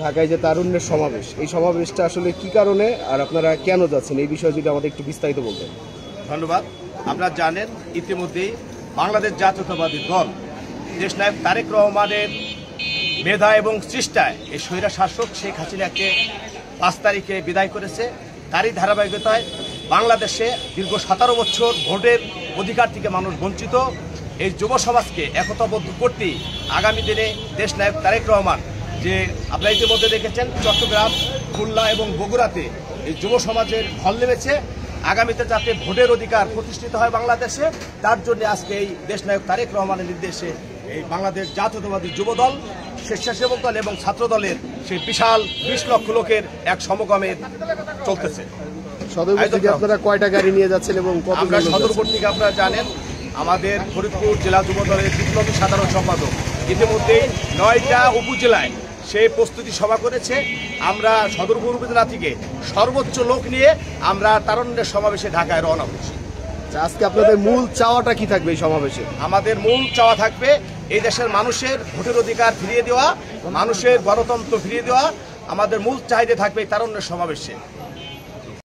ঢাকায় যে তারুণ্যের সমাবেশ, এই সমাবেশটা আসলে কি কারণে আর আপনারা কেন যাচ্ছেন, এই বিষয়ে যদি আমাদের একটু বিস্তারিত বলতেন। ধন্যবাদ। আপনারা জানেন ইতিমধ্যেই বাংলাদেশ জাতীয়তাবাদী দল দেশনায়ক তারেক রহমানের মেধা এবং চেষ্টায় এই স্বৈরা শাসক শেখ হাসিনাকে 5 তারিখে বিদায় করেছে। তারই ধারাবাহিকতায় বাংলাদেশে দীর্ঘ 17 বছর ভোটের অধিকার থেকে মানুষ বঞ্চিত। এই যুব সমাজকে একতাবদ্ধ করতেই আগামী দিনে দেশনায়ক তারেক রহমান যে আপনারা ইতিমধ্যে দেখেছেন চট্টগ্রাম, খুলনা এবং বগুড়াতে এই যুব সমাজের ঢল নেমেছে। আগামীতে যাতে ভোটের অধিকার প্রতিষ্ঠিত হয় বাংলাদেশে, তার জন্য আজকে এই দেশনায়ক তারেক রহমানের নির্দেশে এই বাংলাদেশ জাতীয়তাবাদী যুবদল, স্বেচ্ছাসেবক দল এবং ছাত্র দলের সেই বিশাল 20 লক্ষ লোকের এক সমগমের চলতেছে। সদরপুর থেকে আপনারা কয়টা গাড়ি নিয়ে যাচ্ছেন এবং আমরা সদরপুর থেকে আপনারা জানেন আমাদের ফরিদপুর জেলা যুব দলের বিপ্লবী সাধারণ সম্পাদক ইতিমধ্যেই 9টা উপজেলায় সেই প্রস্তুতি সভা করেছে। আমরা সদরপুর উপজেলা থেকে সর্বোচ্চ লোক নিয়ে আমরা তারুণ্যের সমাবেশে ঢাকায় রওনা হচ্ছি। আজকে আপনাদের মূল চাওয়াটা কি থাকবে এই সমাবেশে? আমাদের মূল চাওয়া থাকবে এই দেশের মানুষের ভোটের অধিকার ফিরিয়ে দেওয়া, মানুষের গণতন্ত্র ফিরিয়ে দেওয়া। আমাদের মূল চাহিদা থাকবে এই তারুণ্যের সমাবেশে।